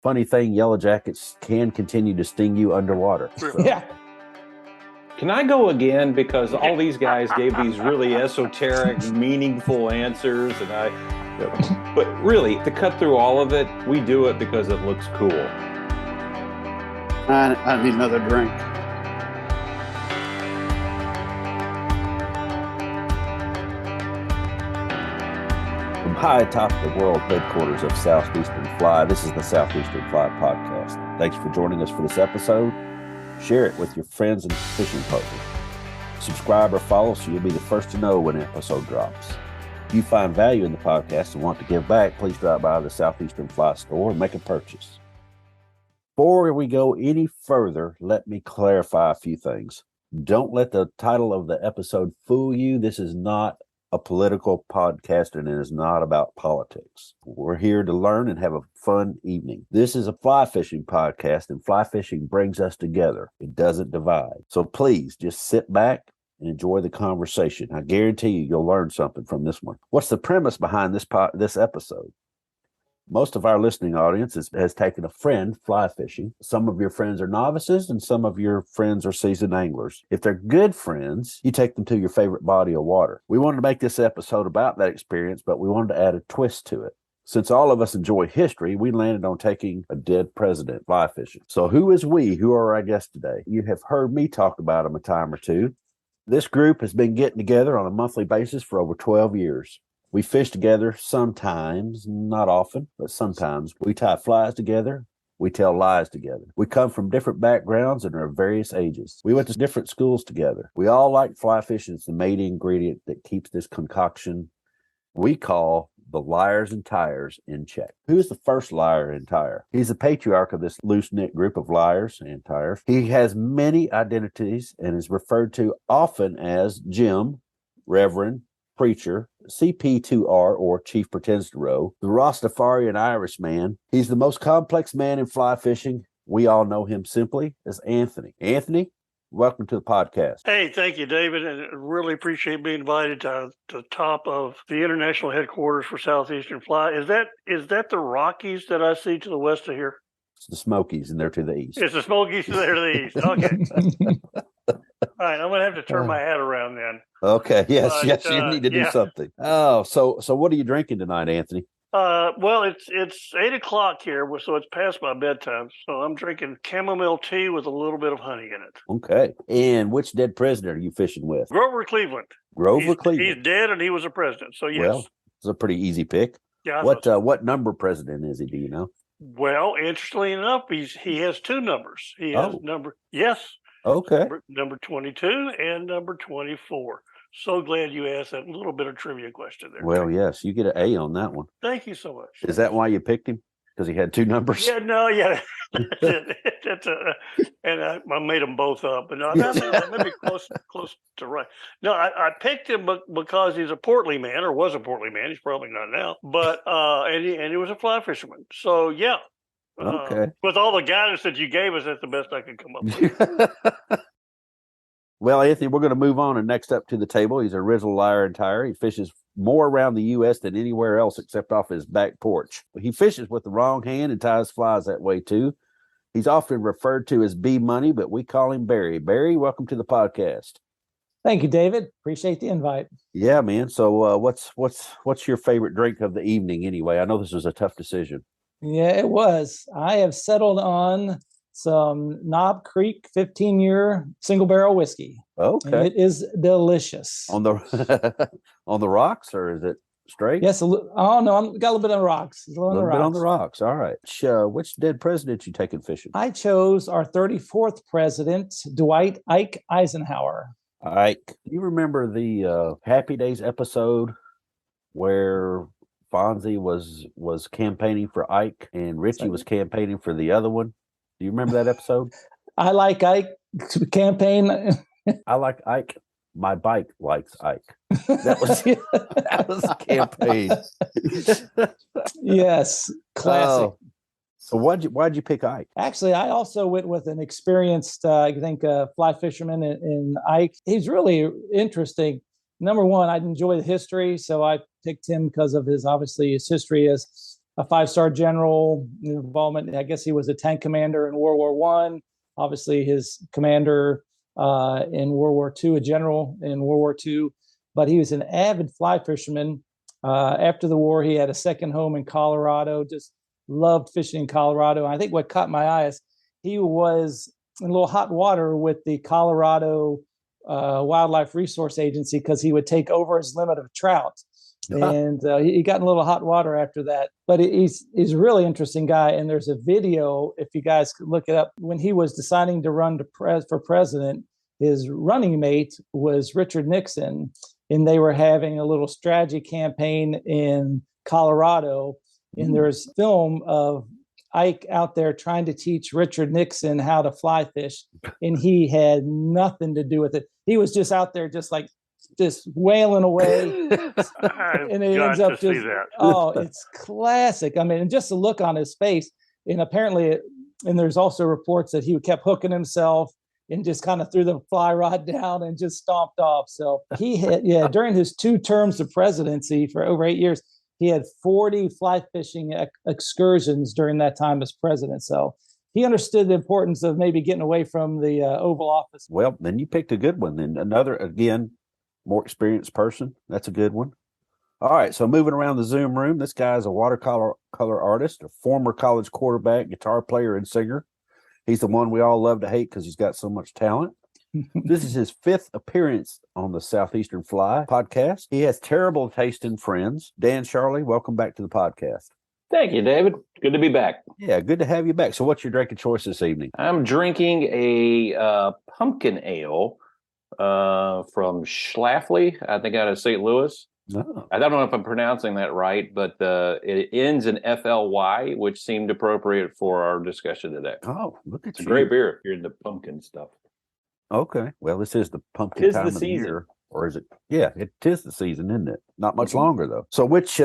Funny thing, yellow jackets can continue to sting you underwater. So. Yeah. Can I go again? Because all these guys gave these really esoteric, meaningful answers, but really, to cut through all of it, we do it because it looks cool. I need another drink. From high atop the world headquarters of Southeastern Fly, this is the Southeastern Fly podcast. Thanks for joining us for this episode. Share it with your friends and fishing partners. Subscribe or follow so you'll be the first to know when an episode drops. If you find value in the podcast and want to give back, please drop by the Southeastern Fly store and make a purchase. Before we go any further, let me clarify a few things. Don't let the title of the episode fool you. This is not a political podcast, and it is not about politics. We're here to learn and have a fun evening. This is a fly fishing podcast, and fly fishing brings us together. It doesn't divide. So please just sit back and enjoy the conversation. I guarantee you'll learn something from this one. What's the premise behind this episode? Most of our listening audience has taken a friend fly fishing. Some of your friends are novices and some of your friends are seasoned anglers. If they're good friends, you take them to your favorite body of water. We wanted to make this episode about that experience, but we wanted to add a twist to it. Since all of us enjoy history, we landed on taking a dead president fly fishing. So who is we? Who are our guests today? You have heard me talk about them a time or two. This group has been getting together on a monthly basis for over 12 years. We fish together sometimes, not often, but sometimes. We tie flies together. We tell lies together. We come from different backgrounds and are of various ages. We went to different schools together. We all like fly fishing. It's the main ingredient that keeps this concoction we call the Liars and Tyers in check. Who's the first liar and tyer? He's the patriarch of this loose-knit group of liars and tyers. He has many identities and is referred to often as Jim, Reverend, Preacher, CP2R, or Chief Pretends to Row, the Rastafarian Irishman. He's the most complex man in fly fishing. We all know him simply as Anthony. Anthony, welcome to the podcast. Hey, thank you, David, and I really appreciate being invited to the top of the international headquarters for Southeastern Fly. Is that the Rockies that I see to the west of here? It's the Smokies, and they're to the east. It's the Smokies, they're to the east. Okay. All right, I'm going to have to turn my hat around then. Okay, yes, you need to do something. Oh, so what are you drinking tonight, Anthony? Well, it's 8 o'clock here, so it's past my bedtime. So I'm drinking chamomile tea with a little bit of honey in it. Okay. And which dead president are you fishing with? Grover Cleveland. Cleveland. He's dead, and he was a president. So yes. Well, it's a pretty easy pick. Yeah. What number president is he? Do you know? Well, interestingly enough, he has two numbers. He has Okay. Number 22 and number 24. So glad you asked that little bit of trivia question there. Well, yes, you get an A on that one. Thank you so much. Is that why you picked him? Because he had two numbers? Yeah, no, yeah. And I made them both up, but no, that may be close to right. No, I picked him because he's a portly man, or was a portly man. He's probably not now, but and he was a fly fisherman. So yeah. Okay. With all the guidance that you gave us, that's the best I could come up with. Well, Anthony, we're going to move on. And next up to the table, he's a original liar and tyer. He fishes more around the U.S. than anywhere else except off his back porch. He fishes with the wrong hand and ties flies that way, too. He's often referred to as B Money, but we call him Barry. Barry, welcome to the podcast. Thank you, David. Appreciate the invite. Yeah, man. So what's your favorite drink of the evening anyway? I know this was a tough decision. Yeah, it was. I have settled on some Knob Creek 15-year single barrel whiskey. Okay. And it is delicious. On the on the rocks, or is it straight? Yes. Got a little bit on the rocks. A little bit on the rocks. All right. Which dead president you taking fishing? I chose our 34th president, Dwight Ike Eisenhower. Ike. You remember the Happy Days episode where Fonzie was campaigning for Ike and Richie was campaigning for the other one? Do you remember that episode? I like Ike to campaign. I like Ike. My bike likes Ike. That was a campaign. Yes, classic. So why'd you pick Ike? Actually, I also went with an experienced, fly fisherman in Ike. He's really interesting. Number one, I enjoy the history, so I picked him because of his history as a 5-star general involvement. I guess he was a tank commander in World War One. Obviously, his commander in World War II, a general in World War II. But he was an avid fly fisherman. After the war, he had a second home in Colorado. Just loved fishing in Colorado. And I think what caught my eye is he was in a little hot water with the Colorado Wildlife Resource Agency because he would take over his limit of trout. And he got in a little hot water after that. But he's a really interesting guy. And there's a video, if you guys could look it up, when he was deciding to run for president, his running mate was Richard Nixon. And they were having a little strategy campaign in Colorado. And there's film of Ike out there trying to teach Richard Nixon how to fly fish. And he had nothing to do with it. He was just out there just wailing away. And it ends up just, it's classic. I mean, and just the look on his face. And apparently, and there's also reports that he kept hooking himself and just kind of threw the fly rod down and just stomped off. So he had, during his 2 terms of presidency for over 8 years, he had 40 fly fishing excursions during that time as president. So he understood the importance of maybe getting away from the Oval Office. Well, then you picked a good one. Then another, again, more experienced person. That's a good one. All right. So moving around the Zoom room, this guy's a watercolor artist, a former college quarterback, guitar player, and singer. He's the one we all love to hate because he's got so much talent. This is his 5th appearance on the Southeastern Fly podcast. He has terrible taste in friends. Dan Charlie, welcome back to the podcast. Thank you, David. Good to be back. Yeah, good to have you back. So what's your drink of choice this evening? I'm drinking a pumpkin ale from Schlafly, I think out of St. Louis. Oh. I don't know if I'm pronouncing that right, but it ends in FLY, which seemed appropriate for our discussion today. Oh, look at it's a great beer if you're into pumpkin stuff. Okay. Well, this is the pumpkin time of the year. Or is it? Yeah, it is the season, isn't it? Not much longer, though. So which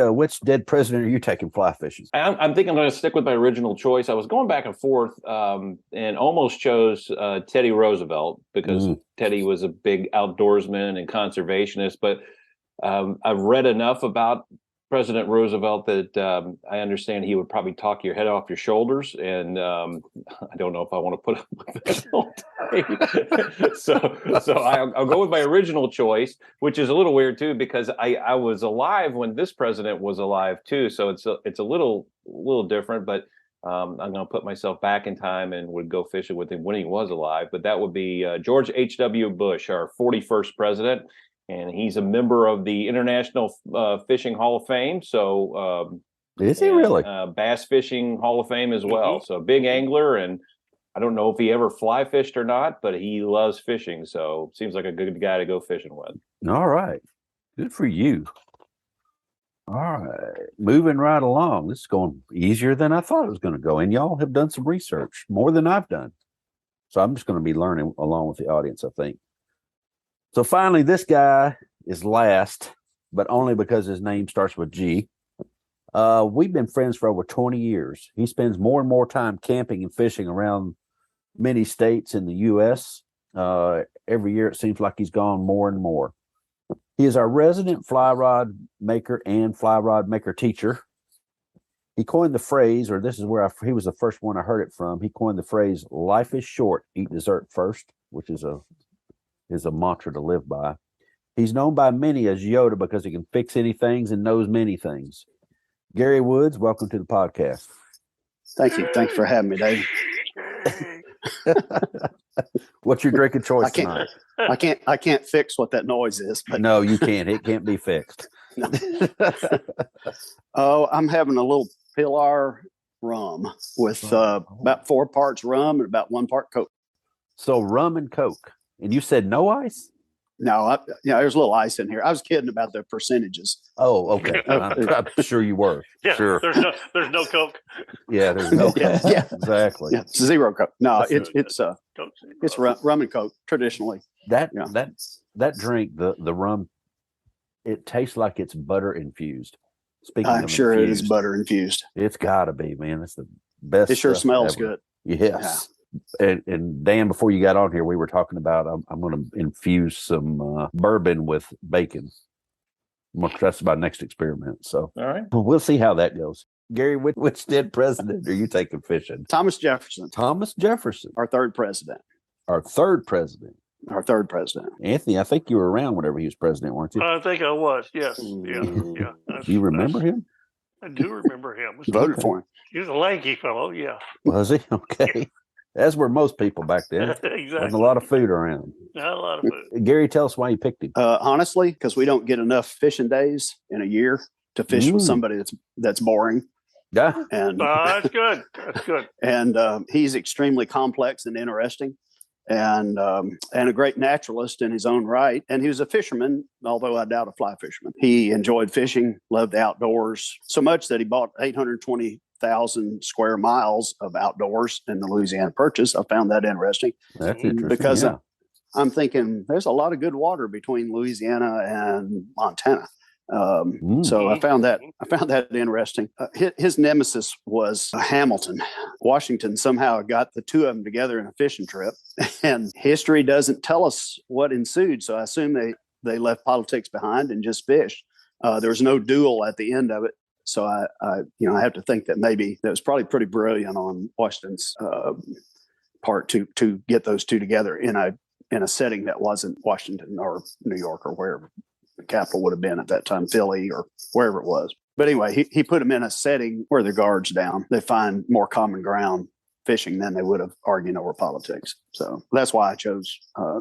dead president are you taking fly fishing? I'm thinking I'm going to stick with my original choice. I was going back and forth and almost chose Teddy Roosevelt because Teddy was a big outdoorsman and conservationist. But I've read enough about President Roosevelt that I understand he would probably talk your head off your shoulders, and I don't know if I want to put up with that all day. so I'll go with my original choice, which is a little weird too, because I was alive when this president was alive too. So it's a little different, but I'm going to put myself back in time and would go fishing with him when he was alive. But that would be George H.W. Bush, our 41st president. And he's a member of the International Fishing Hall of Fame. So is he really? Bass Fishing Hall of Fame as well. So big angler, and I don't know if he ever fly fished or not, but he loves fishing. So seems like a good guy to go fishing with. All right. Good for you. All right. Moving right along. This is going easier than I thought it was going to go. And y'all have done some research, more than I've done. So I'm just going to be learning along with the audience, I think. So finally, this guy is last, but only because his name starts with G. We've been friends for over 20 years. He spends more and more time camping and fishing around many states in the U.S. Every year, it seems like he's gone more and more. He is our resident fly rod maker and fly rod maker teacher. He coined the phrase, or this is where he was the first one I heard it from. He coined the phrase, "Life is short, eat dessert first," which is a mantra to live by. He's known by many as Yoda because he can fix anything and knows many things. Gary Woods, welcome to the podcast. Thank you. Thanks for having me, Dave. What's your drink of choice tonight? I can't fix what that noise is. But no, you can't. It can't be fixed. Oh, I'm having a little Pilar rum with about 4 parts rum and about 1 part Coke. So rum and Coke. And you said no ice? No, there's a little ice in here. I was kidding about the percentages. Oh, okay. I'm sure you were. Yeah, sure. There's no Coke. Yeah, there's no Coke. Yeah, exactly. Yeah, 0 Coke. No, it's rum and Coke traditionally. That drink, the rum, it tastes like it's butter infused. Speaking I'm of sure infused, it is butter infused. It's got to be, man. It's the best. It sure smells ever. good. Yes. Yeah. And Dan, before you got on here, we were talking about I'm going to infuse some bourbon with bacon. That's my next experiment. So all right, we'll see how that goes. Gary, which dead president are you taking fishing? Thomas Jefferson, Thomas Jefferson, our third president. our third president. Our third president. Anthony, I think you were around whenever he was president, weren't you? I think I was. Yes. Yeah. Yeah. Do you remember him? I do remember him. Voted for him. He was a lanky fellow. Yeah. Was he? Okay. As were most people back then. Exactly. Wasn't a lot of food around. Not a lot of food. Gary, tell us why you picked him. Honestly, because we don't get enough fishing days in a year to fish with somebody that's boring. Yeah. And That's good. That's good. and he's extremely complex and interesting, and a great naturalist in his own right. And he was a fisherman, although I doubt a fly fisherman. He enjoyed fishing, loved the outdoors so much that he bought 820,000 square miles of outdoors in the Louisiana Purchase. I found that interesting. That's interesting. Because yeah. I'm thinking there's a lot of good water between Louisiana and Montana. So I found that interesting. His nemesis was Hamilton. Washington somehow got the two of them together in a fishing trip, and history doesn't tell us what ensued. So I assume they left politics behind and just fished. There was no duel at the end of it. So I have to think that maybe that was probably pretty brilliant on Washington's part to get those two together in a setting that wasn't Washington or New York or wherever the capital would have been at that time, Philly or wherever it was. But anyway, he put them in a setting where the guard's down. They find more common ground fishing than they would have arguing over politics. So that's why I chose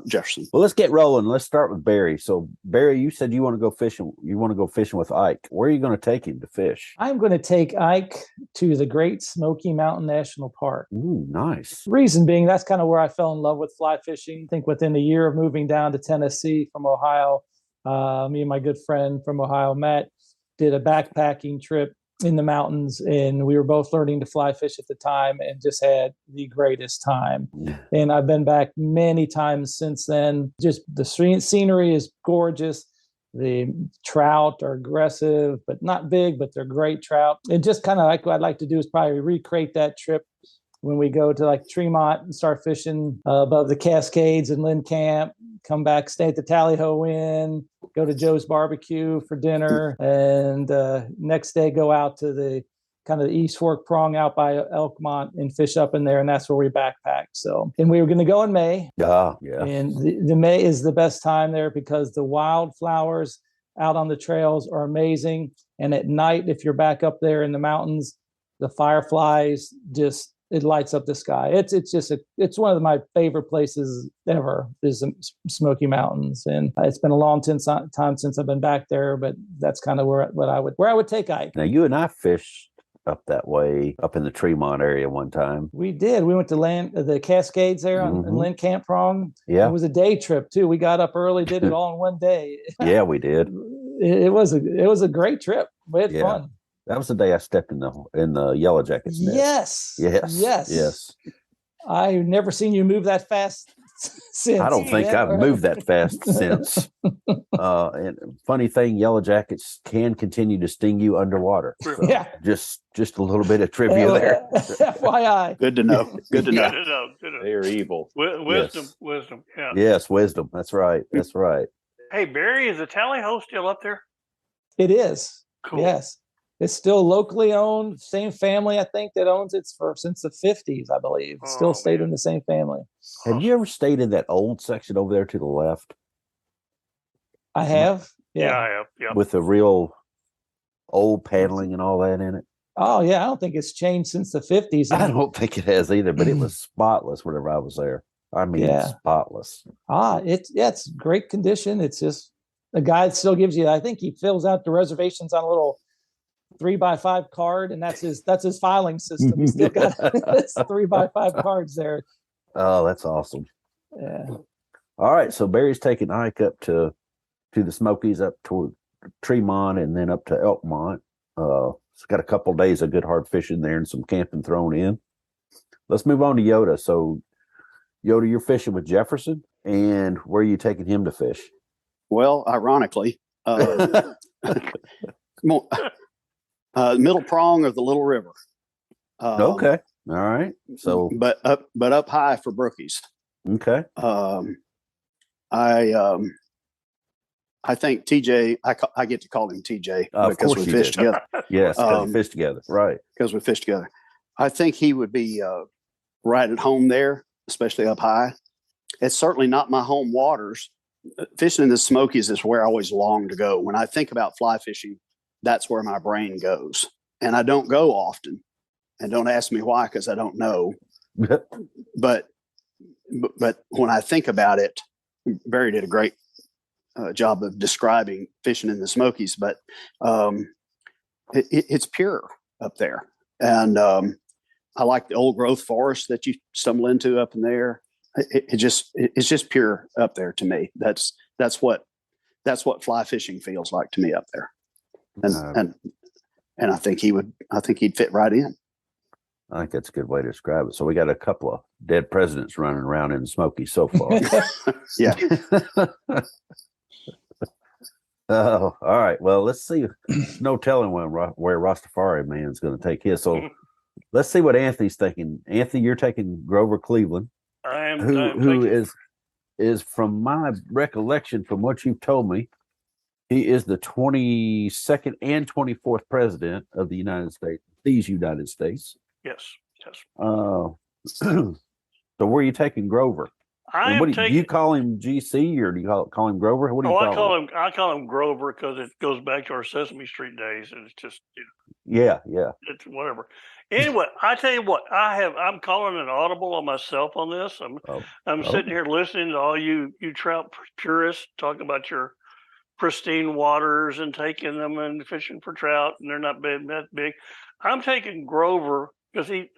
Jefferson. Well, let's get rolling. Let's start with Barry. So Barry, you said you want to go fishing. You want to go fishing with Ike. Where are you going to take him to fish? I'm going to take Ike to the Great Smoky Mountain National Park. Ooh, nice. Reason being, that's kind of where I fell in love with fly fishing. I think within a year of moving down to Tennessee from Ohio, me and my good friend from Ohio, Matt, did a backpacking trip in the mountains, and we were both learning to fly fish at the time and just had the greatest time. And I've been back many times since then. Just the scenery is gorgeous. The trout are aggressive, but not big, but they're great trout. And just kind of like what I'd like to do is probably recreate that trip when we go to like Tremont and start fishing above the Cascades and Lynn Camp, come back, stay at the Tally Ho Inn, go to Joe's Barbecue for dinner, and next day go out to the kind of the East Fork Prong out by Elkmont and fish up in there, and that's where we backpack. So, and we were going to go in May. Yeah. And the May is the best time there because the wildflowers out on the trails are amazing. And at night, if you're back up there in the mountains, the fireflies just, it lights up the sky. It's one of my favorite places ever is the Smoky Mountains, and it's been a long time since I've been back there. But that's kind of where I would take Ike. Now you and I fished up that way, up in the Tremont area one time. We did. We went to the Cascades there on Lynn Camp Prong. Yeah, it was a day trip too. We got up early, did it all in one day. Yeah, we did. It was a great trip. We had fun. That was the day I stepped in the Yellow Jackets net. Yes. I've never seen you move that fast since. I don't think I've moved that fast since. And funny thing, Yellow Jackets can continue to sting you underwater. So just a little bit of trivia there. FYI. Good to know. Good to know. They're evil. Wisdom. Yeah. Yes, wisdom. That's right. Hey, Barry, is the Tally Ho still up there? It is. Cool. Yes. It's still locally owned, same family, I think, that owns it since the 50s, I believe. Still stayed in the same family. Have you ever stayed in that old section over there to the left? I have. Yeah, I have. Yeah. With the real old paneling and all that in it? Oh, yeah. I don't think it's changed since the 50s. I don't think it has either, but it was spotless whenever I was there. I mean, spotless. It's great condition. It's just a guy that still gives you, I think he fills out the reservations on a little 3x5 card, and that's his filing system. He's still got 3x5 cards there. Oh, that's awesome. Yeah. All right. So Barry's taking Ike up to the Smokies, up toward Tremont, and then up to Elkmont. It's got a couple of days of good hard fishing there and some camping thrown in. Let's move on to Yoda. So Yoda, you're fishing with Jefferson, and where are you taking him to fish? Well, ironically, middle prong of the Little River. Okay. All right. So, but up high for brookies. Okay. I I think TJ, I get to call him TJ Of because course we you fished did. together. Yes, because you fished together, right? Because we fished together. I think he would be right at home there, especially up high. It's certainly not my home waters. Fishing in the Smokies is where I always long to go. When I think about fly fishing, that's where my brain goes. And I don't go often. And don't ask me why, because I don't know. But when I think about it, Barry did a great job of describing fishing in the Smokies, but it's pure up there. And I like the old growth forest that you stumble into up in there. It's just pure up there to me. That's what fly fishing feels like to me up there. And I think he'd fit right in. I think that's a good way to describe it. So we got a couple of dead presidents running around in the Smokies so far. Yeah. Oh, all right. Well, let's see. No telling where Rastafari Man's going to take his. So let's see what Anthony's thinking. Anthony, you're taking Grover Cleveland. Who is from my recollection, from what you've told me, he is the 22nd and 24th president of the United States, these United States. Yes. So where are you taking Grover? Do you call him GC or do you call him Grover? What do you call him? I call him Grover because it goes back to our Sesame Street days, and it's just yeah, it's whatever. Anyway, I tell you what, I'm calling an audible on myself on this. I'm sitting here listening to all you trout purists talk about your pristine waters and taking them and fishing for trout, and they're not that big. I'm taking Grover because he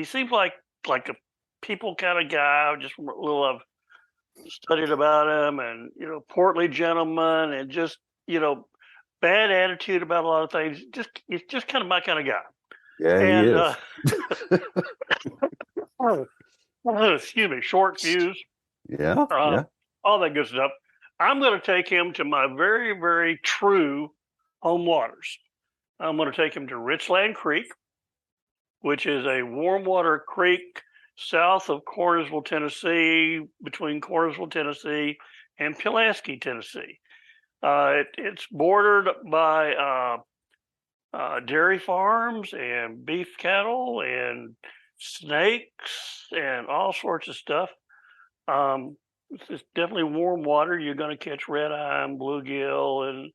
seems like a people kind of guy. Just a little I've studied about him, and portly gentleman, and just bad attitude about a lot of things. He's just kind of my kind of guy. Yeah, he is. Excuse me, short fuse. Yeah, all that good stuff. I'm going to take him to my very, very true home waters. I'm going to take him to Richland Creek, which is a warm water creek south of Cornersville, Tennessee, between Cornersville, Tennessee, and Pulaski, Tennessee. It's bordered by dairy farms and beef cattle and snakes and all sorts of stuff. It's definitely warm water. You're going to catch red eye and bluegill, and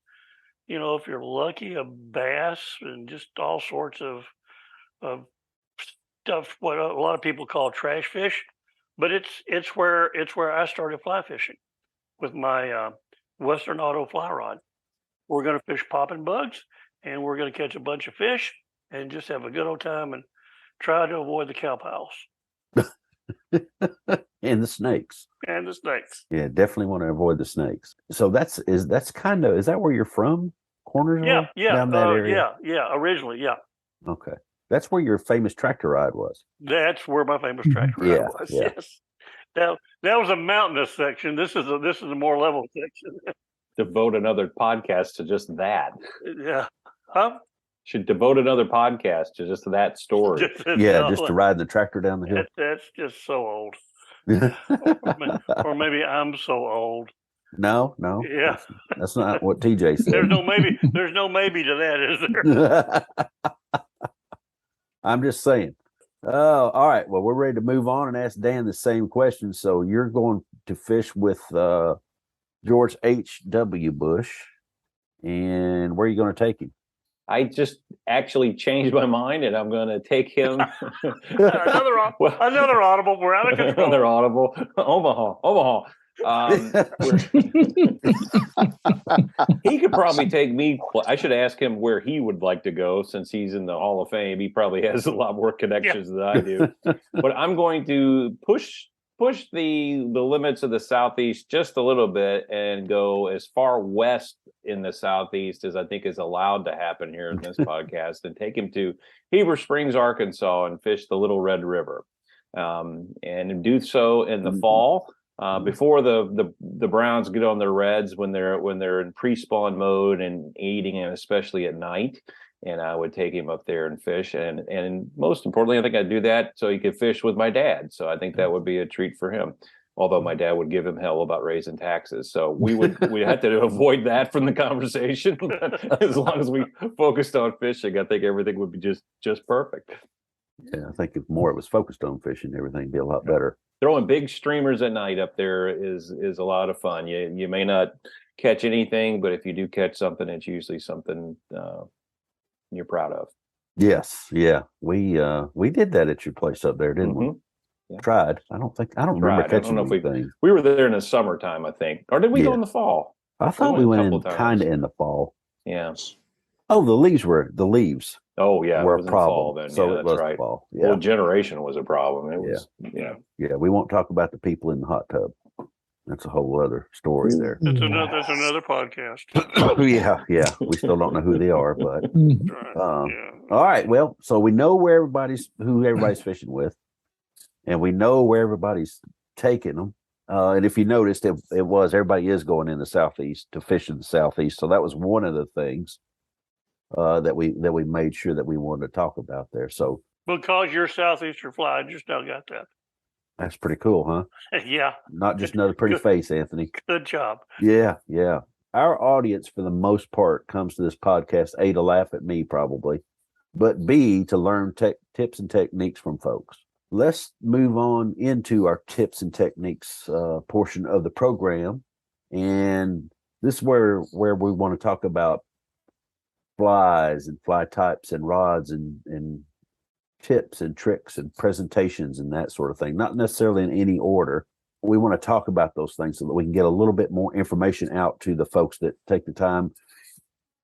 if you're lucky, a bass, and just all sorts of stuff. What a lot of people call trash fish, but it's where I started fly fishing with my Western Auto fly rod. We're going to fish popping bugs, and we're going to catch a bunch of fish and just have a good old time and try to avoid the cow piles. And the snakes. Yeah, definitely want to avoid the snakes. So is that where you're from? Cornersville? Yeah. Down that area? Yeah. Originally, yeah. Okay. That's where your famous tractor ride was. That's where my famous tractor ride was. Yeah. Yes. Now that was a mountainous section. This is a more level section. Devote another podcast to just that. Yeah. Huh? Should devote another podcast to just that story. Just to ride the tractor down the hill. That's just so old. or maybe I'm so old. No. Yeah. That's not what TJ said. There's no maybe to that, is there? I'm just saying. Oh, all right. Well, we're ready to move on and ask Dan the same question. So you're going to fish with George H.W. Bush. And where are you going to take him? I just actually changed my mind, and I'm going to take him. another audible. We're out of control. Another audible. Omaha. He could probably take me. I should ask him where he would like to go, since he's in the Hall of Fame. He probably has a lot more connections than I do. But I'm going to push the limits of the Southeast just a little bit and go as far west in the Southeast as I think is allowed to happen here in this podcast, and take him to Heber Springs, Arkansas, and fish the Little Red River, and do so in the fall. Before the browns get on their reds, when they're in pre-spawn mode and eating, and especially at night, and I would take him up there and fish, and most importantly, I think I'd do that so he could fish with my dad. So I think that would be a treat for him. Although my dad would give him hell about raising taxes, so we had to avoid that from the conversation. As long as we focused on fishing, I think everything would be just perfect. Yeah, I think if more it was focused on fishing, everything would be a lot better. Throwing big streamers at night up there is a lot of fun. You may not catch anything, but if you do catch something, it's usually something you're proud of. Yes, yeah, we did that at your place up there, didn't we? Yeah. Tried. I don't remember catching anything. We were there in the summertime, I think, or did we go in the fall? I thought we went in kind of in the fall. Yeah. Oh, the leaves. Oh yeah, were it was a problem. In the fall then. So yeah, it that's was right. fall. Yeah. Well, generation was a problem. It was. Yeah. We won't talk about the people in the hot tub. That's a whole other story there. That's another podcast. Yeah. We still don't know who they are, but Right. all right. Well, so we know who everybody's fishing with, and we know where everybody's taking them. And if you noticed, everybody is going in the Southeast to fish in the Southeast. So that was one of the things that we made sure that we wanted to talk about there. So because you're Southeastern Fly, I just now got that. that's pretty cool, huh? Yeah. Not just another pretty face, Anthony. Good job. Yeah. Our audience, for the most part, comes to this podcast, A, to laugh at me probably, but B, to learn tips and techniques from folks. Let's move on into our tips and techniques portion of the program. And this is where we want to talk about flies and fly types and rods and tips and tricks and presentations and that sort of thing, not necessarily in any order. We want to talk about those things so that we can get a little bit more information out to the folks that take the time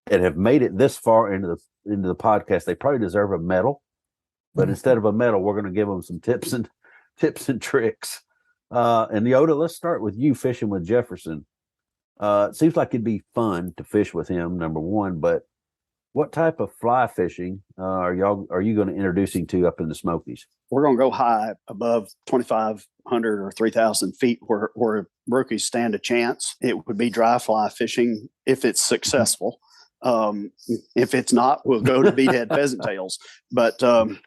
and have made it this far into the podcast. They probably deserve a medal, but instead of a medal, we're going to give them some tips and tricks. And Yoda, let's start with you fishing with Jefferson. It seems like it'd be fun to fish with him, number one, but what type of fly fishing are you going to introduce him to up in the Smokies? We're going to go high above 2,500 or 3,000 feet where rookies stand a chance. It would be dry fly fishing if it's successful. If it's not, we'll go to beadhead pheasant tails, but in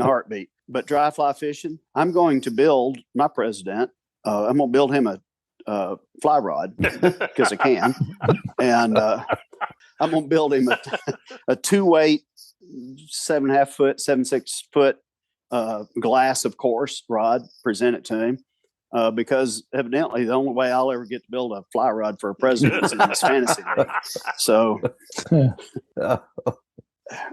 a heartbeat. But dry fly fishing, I'm going to build my president. I'm going to build him a fly rod because I can, and I'm going to build him a 2-weight, 7.5 foot, 7.6 foot glass, of course, rod. Present it to him. Because evidently the only way I'll ever get to build a fly rod for a president is in this fantasy league. So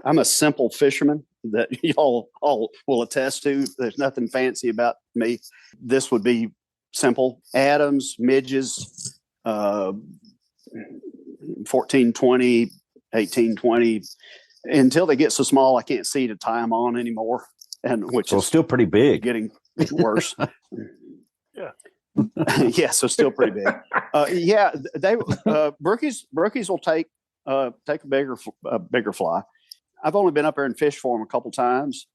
I'm a simple fisherman that y'all all will attest to. There's nothing fancy about me. This would be simple. Adams, midges, 1420, 1820, until they get so small I can't see to tie them on anymore. And which is still pretty big. Getting worse. Yeah. Yeah, so still pretty big. They brookies will take a bigger fly. I've only been up there and fished for them a couple times.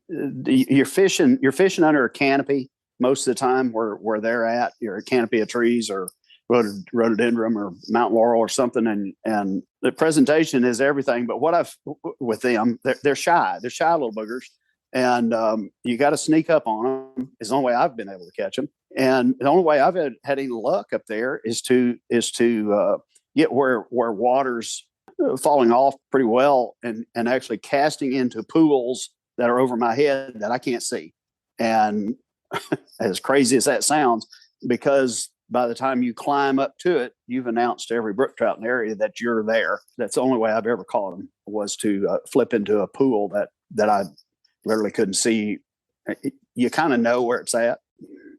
You're fishing under a canopy most of the time where they're at. You're a canopy of trees or rhododendron or mountain laurel or something, and the presentation is everything. But with them, they're shy. They're shy little boogers. And you got to sneak up on them. Is the only way I've been able to catch them. And the only way I've had any luck up there is to get where water's falling off pretty well and actually casting into pools that are over my head that I can't see. And as crazy as that sounds, because by the time you climb up to it, you've announced to every brook trout in the area that you're there. That's the only way I've ever caught them, was to flip into a pool that I literally couldn't see. You kind of know where it's at.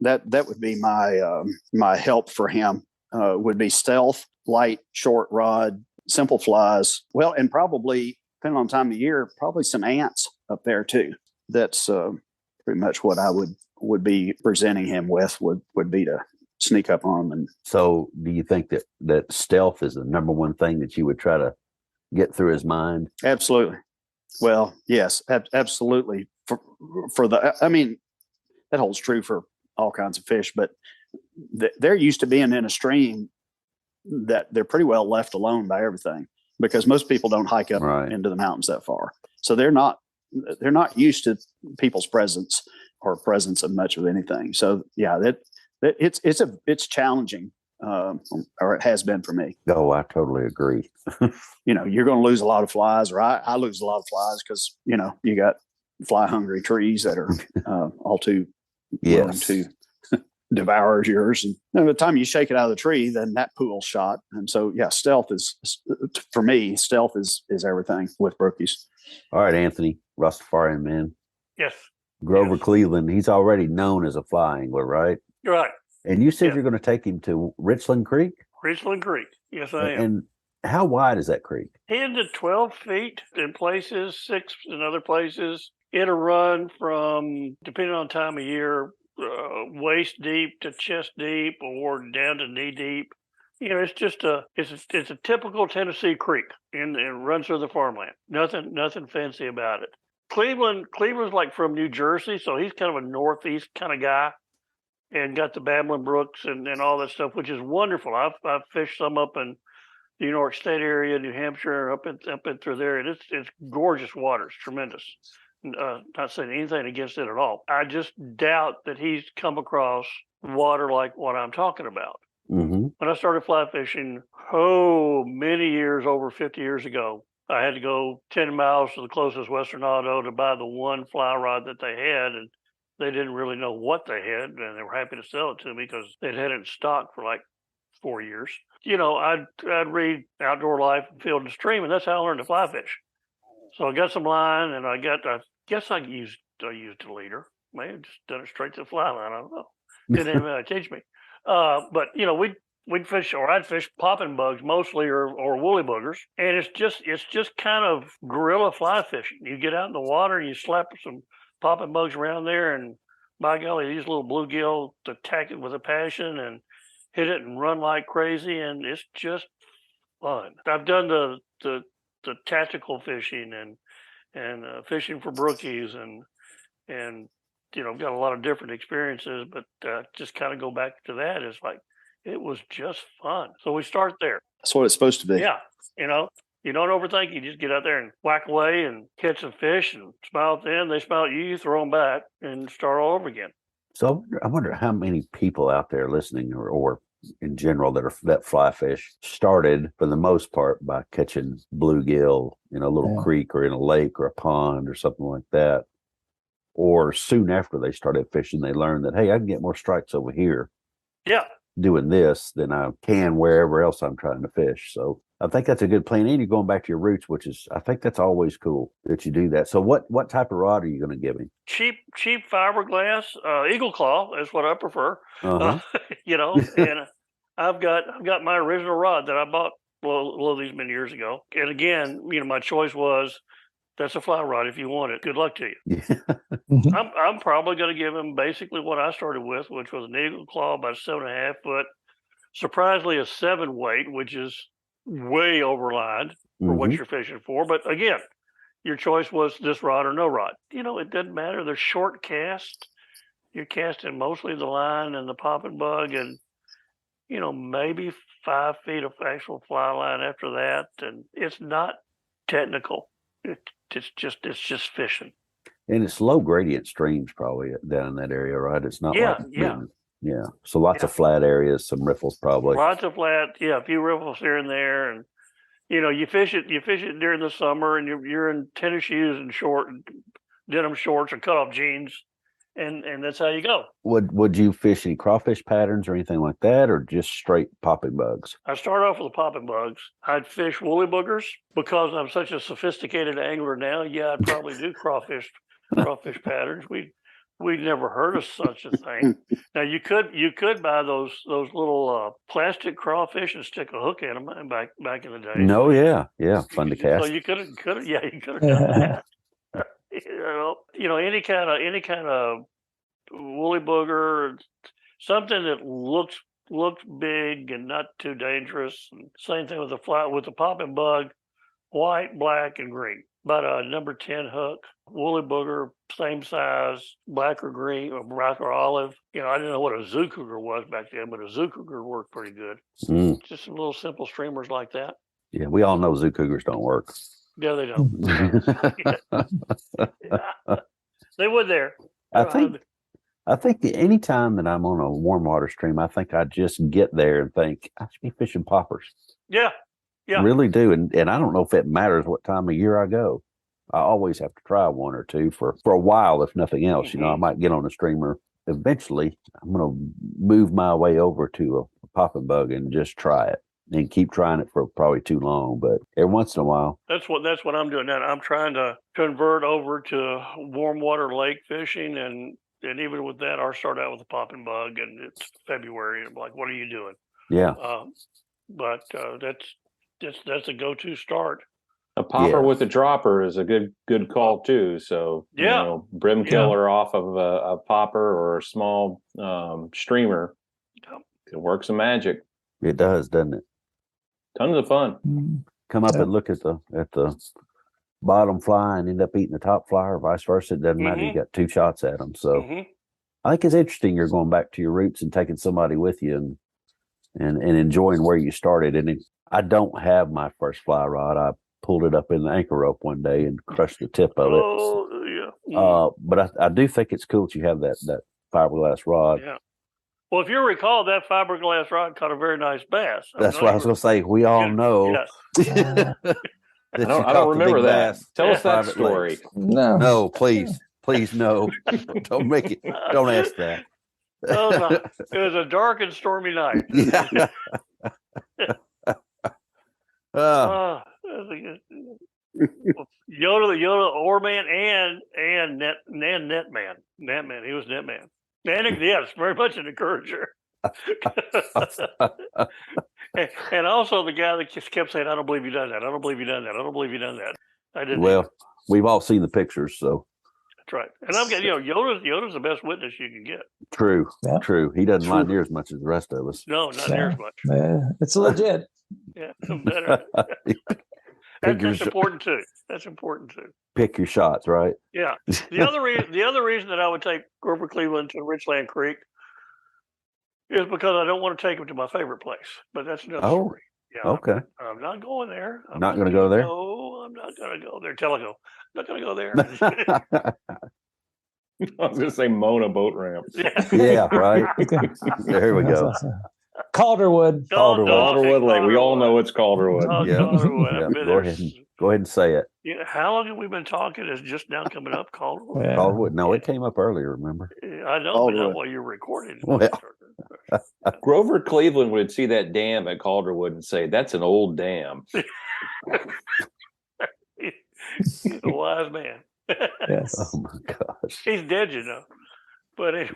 That would be my help for him. Would be stealth, light, short rod, simple flies. Well, and probably, depending on time of year, probably some ants up there too. That's pretty much what I would be presenting him with. Would be to sneak up on them. And so, do you think that stealth is the number one thing that you would try to get through his mind? Absolutely. Well, yes, absolutely. That holds true for all kinds of fish, but they're used to being in a stream that they're pretty well left alone by everything, because most people don't hike up into the mountains that far. So they're not used to people's presence or presence of much of anything. So yeah, It's challenging, or it has been for me. Oh, I totally agree. You're going to lose a lot of flies, or I lose a lot of flies because you got fly hungry trees that are all too willing Yes. to devour yours. And by the time you shake it out of the tree, then that pool's shot. And so, yeah, stealth is, for me, stealth is everything with brookies. All right, Anthony, Rastafarian man. Yes. Grover Yes. Cleveland, he's already known as a fly angler, right? You're right. And you said Yeah. you're going to take him to Richland Creek? Richland Creek. Yes, I am. And how wide is that creek? 10 to 12 feet in places, 6 in other places. It'll run from, depending on time of year, waist deep to chest deep or down to knee deep. It's just it's a typical Tennessee creek and it runs through the farmland. Nothing fancy about it. Cleveland's like from New Jersey, so he's kind of a northeast kind of guy and got the babbling brooks and all that stuff, which is wonderful. I've fished some up in the New York State area, New Hampshire, up in through there, and it's gorgeous water. It's tremendous. Not saying anything against it at all. I just doubt that he's come across water like what I'm talking about. Mm-hmm. When I started fly fishing, many years, over 50 years ago, I had to go 10 miles to the closest Western Auto to buy the one fly rod that they had, and they didn't really know what they had, and they were happy to sell it to me because they'd had it in stock for like 4 years. I'd read Outdoor Life, Field and Stream, and that's how I learned to fly fish. So I got some line, and I guess I used a leader. May have just done it straight to the fly line. I don't know. Didn't even teach me. But we'd fish, or I'd fish popping bugs mostly, or woolly boogers, and it's just kind of guerrilla fly fishing. You get out in the water and you slap some popping bugs around there, and by golly, these little bluegill attack it with a passion and hit it and run like crazy, and it's just fun. I've done the tactical fishing and fishing for brookies and I've got a lot of different experiences, but just kind of go back to that. It's like it was just fun. So we start there. That's what it's supposed to be. Yeah, you don't overthink. You just get out there and whack away and catch some fish and smile at them. They smile at you, you throw them back, and start all over again. So I wonder how many people out there listening or in general that fly fish started for the most part by catching bluegill in a little creek or in a lake or a pond or something like that. Or soon after they started fishing, they learned that, hey, I can get more strikes over here. Yeah. Doing this than I can wherever else I'm trying to fish. So I think that's a good plan. And you're going back to your roots, which is, I think that's always cool that you do that. So what type of rod are you going to give him? Cheap fiberglass, Eagle Claw is what I prefer. Uh-huh. And I've got my original rod that I bought these many years ago. And again, my choice was, that's a fly rod if you want it. Good luck to you. Yeah. I'm probably going to give him basically what I started with, which was an Eagle Claw, about 7.5 foot. Surprisingly, a 7 weight, which is way overlined for what you're fishing for. But again, your choice was this rod or no rod. It doesn't matter. They're short cast. You're casting mostly the line and the popping bug, and maybe 5 feet of actual fly line after that. And it's not technical. It's just fishing. And it's low gradient streams probably down in that area, right? It's not yeah. So lots of flat areas, some riffles probably. Lots of flat, a few riffles here and there, and you fish it during the summer, and you're in tennis shoes and denim shorts or cutoff jeans, and that's how you go. Would you fish any crawfish patterns or anything like that, or just straight popping bugs? I start off with the popping bugs. I'd fish woolly boogers because I'm such a sophisticated angler now. Yeah, I'd probably do crawfish patterns. We'd never heard of such a thing. Now you could buy those little plastic crawfish and stick a hook in them back in the day. No, yeah, fun to cast. So you could have done that. Any kind of woolly booger, something that looks big and not too dangerous. And same thing with the popping bug, white, black, and green. About a number 10 hook, woolly booger, same size, black or green, or black or olive. I didn't know what a zoo cougar was back then, but a zoo cougar worked pretty good. Just some little simple streamers like that. Yeah, we all know zoo cougars don't work. Yeah, they don't. They would there. I think I think any time that I'm on a warm water stream, I think I just get there and think I should be fishing poppers. Yeah. Yeah. Really do. And I don't know if it matters what time of year I go. I always have to try one or two for a while, if nothing else. You know, I might get on a streamer. Eventually, I'm going to move my way over to a popping bug and just try it and keep trying it for probably too long. But every once in a while. That's what I'm doing now. I'm trying to convert over to warm water lake fishing. And even with that, I'll start out with a popping bug, and it's February. And I'm like, what are you doing? Yeah. But that's a go-to start. A popper with a dropper is a good call too. So you know, brim killer off of a popper or a small streamer. It works some magic. It does, doesn't it? Tons of fun. Come up and look at the bottom fly and end up eating the top fly, or vice versa. It doesn't matter. You got two shots at them. So I think it's interesting. You're going back to your roots and taking somebody with you and enjoying where you started. And I don't have my first fly rod. I pulled it up in the anchor rope one day and crushed the tip of it. Oh, yeah. But I do think it's cool that you have that fiberglass rod. Yeah. Well, if you recall, that fiberglass rod caught a very nice bass. That's what I was going to say. We all know. Yes. I don't remember that. Bass. Tell us that story. Lakes. No, please, no. Don't make it. Don't ask that. It was a dark and stormy night. Yeah. Yoda, oarman, and netman. He was netman. And yes, very much an encourager. and also the guy that just kept saying, "I don't believe you done that. I don't believe you done that. I don't believe you done that." I didn't. Well, we've all seen the pictures, so that's right. And I'm getting, Yoda's the best witness you can get. True. He doesn't lie near as much as the rest of us. No, not near as much. It's legit. Yeah, better. That's important too. That's important too. Pick your shots, right? Yeah. The other reason that I would take Grover Cleveland to Richland Creek is because I don't want to take him to my favorite place. But that's another story. Yeah. Okay. I'm not going there. I'm not going to go there. No, I'm not going to go there. Teleco. I'm not going to go there. I was going to say Mona boat ramp. Yeah, right. There we go. Calderwood. Calderwood Lake. We all know it's Calderwood. Go ahead and say it. Yeah. How long have we been talking? Is just now coming up, Calderwood? Yeah. Calderwood. No, it came up earlier, remember? I know, but not while you're recording. Well. Grover Cleveland would see that dam at Calderwood and say, "That's an old dam." He's a wise man. Yes. Oh my gosh. He's dead, But anyway.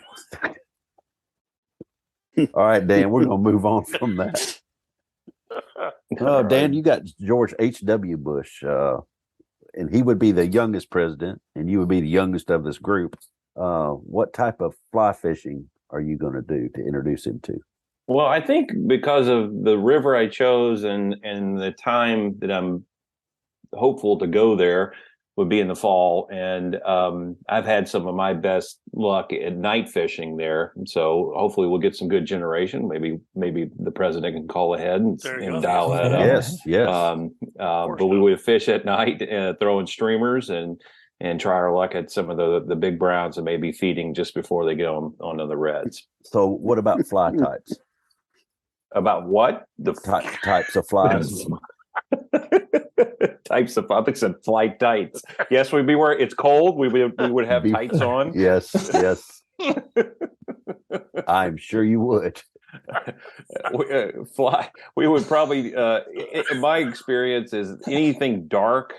All right, Dan, we're going to move on from that. Dan, you got George H.W. Bush, and he would be the youngest president, and you would be the youngest of this group. What type of fly fishing are you going to do to introduce him to? Well, I think because of the river I chose and the time that I'm hopeful to go there would be in the fall. And I've had some of my best luck at night fishing there. So hopefully we'll get some good generation. Maybe the president can call ahead and dial that up. Yes. But we would fish at night, throwing streamers and try our luck at some of the big browns and maybe feeding just before they get onto the reds. So what about fly types? About what? The types of flies. Types of, I think said fly tights. Yes, we'd be wearing. It's cold. We would have tights on. Yes. I'm sure you would. We would probably. In my experience, is anything dark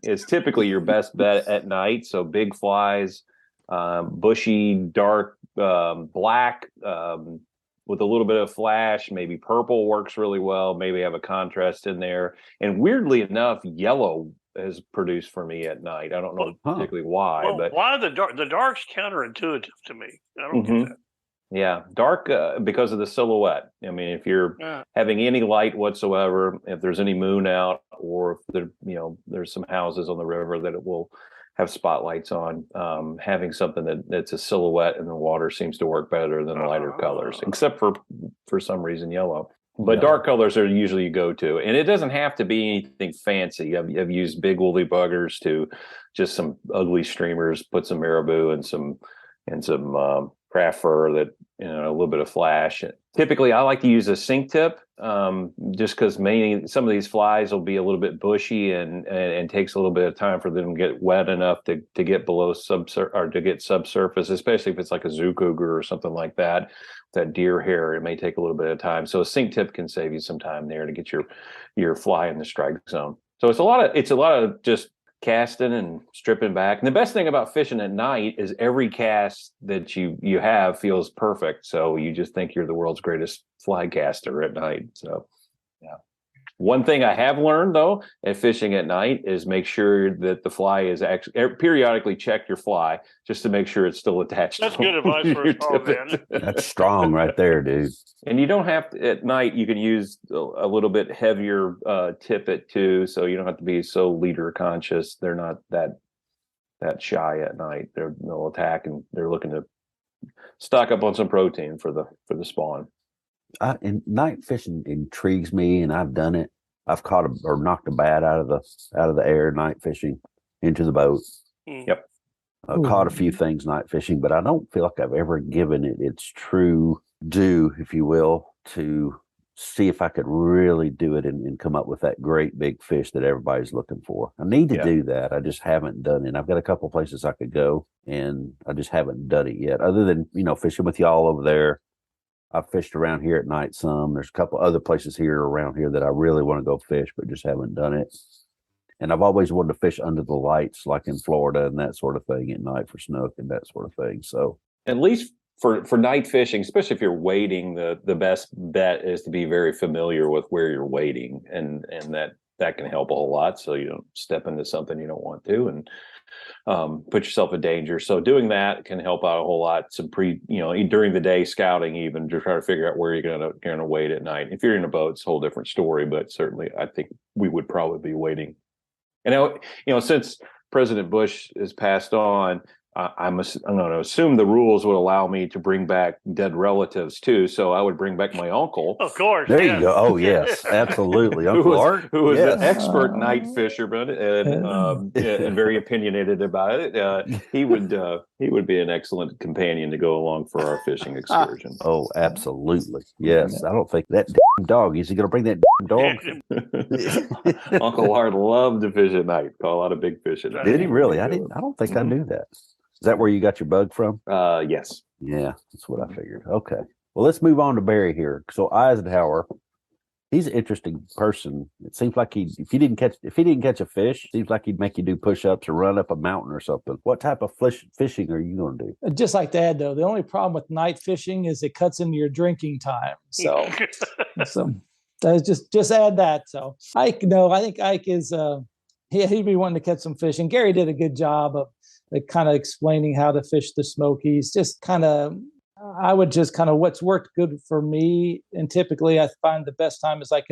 is typically your best bet at night. So big flies, bushy, dark, black. With a little bit of flash, maybe purple works really well. Maybe have a contrast in there. And weirdly enough, yellow has produced for me at night. I don't know particularly why. Well, but why the dark? The dark's counterintuitive to me. I don't get that. Yeah, dark because of the silhouette. I mean, if you're having any light whatsoever, if there's any moon out, or if there's some houses on the river that it will have spotlights on, having something that's a silhouette in the water seems to work better than lighter colors, except for some reason yellow. But dark colors are usually you go to, and it doesn't have to be anything fancy. I've used big woolly buggers to just some ugly streamers, put some marabou and some and some craft fur that, a little bit of flash. Typically, I like to use a sink tip, just because some of these flies will be a little bit bushy and takes a little bit of time for them to get wet enough to get below subsurface, especially if it's like a zook cougar or something like that. That deer hair, it may take a little bit of time. So a sink tip can save you some time there to get your fly in the strike zone. So it's a lot of just casting and stripping back. And the best thing about fishing at night is every cast that you have feels perfect. So you just think you're the world's greatest fly caster at night. So yeah. One thing I have learned though at fishing at night is make sure that the fly is actually periodically check your fly just to make sure it's still attached. That's good advice for a small man. That's strong right there, dude. And you don't have to, at night, you can use a little bit heavier tippet too. So you don't have to be so leader conscious. They're not that shy at night. They'll attack and they're looking to stock up on some protein for the spawn. And night fishing intrigues me, and I've done it. I've caught or knocked a bat out of the air night fishing into the boat. Yep. Caught a few things night fishing, but I don't feel like I've ever given it its true due, if you will, to see if I could really do it and come up with that great big fish that everybody's looking for. I need to do that. I just haven't done it. I've got a couple places I could go, and I just haven't done it yet. Other than fishing with y'all over there. I've fished around here at night some. There's a couple other places here around here that I really want to go fish, but just haven't done it. And I've always wanted to fish under the lights, like in Florida and that sort of thing at night for snook and that sort of thing. So at least for night fishing, especially if you're wading, the best bet is to be very familiar with where you're wading, and that can help a whole lot. So you don't step into something you don't want to, and put yourself in danger. So doing that can help out a whole lot. Some during the day scouting, even to try to figure out where you're gonna wade at night. If you're in a boat, it's a whole different story. But certainly, I think we would probably be wading. And since President Bush has passed on, I'm going to assume the rules would allow me to bring back dead relatives too. So I would bring back my uncle. Of course. There you go. Oh yes, absolutely. Uncle Art, who was an expert night fisherman and very opinionated about it. He would be an excellent companion to go along for our fishing excursion. Oh, absolutely. Yes. I don't think that damn dog, is he going to bring that damn dog? Uncle Art loved to fish at night. Caught a lot of big fish at night. Did he really? I don't think I knew that. Is that where you got your bug from? Yes. Yeah, that's what I figured. Okay. Well, let's move on to Barry here. So Eisenhower, he's an interesting person. It seems like if he didn't catch a fish, it seems like he'd make you do push-ups or run up a mountain or something. What type of fishing are you going to do? I'd just like to add, though, the only problem with night fishing is it cuts into your drinking time. So just add that. So I think Ike is he'd be wanting to catch some fish, and Gary did a good job of kind of explaining how to fish the Smokies. Just kind of, I would just kind of what's worked good for me. And typically I find the best time is like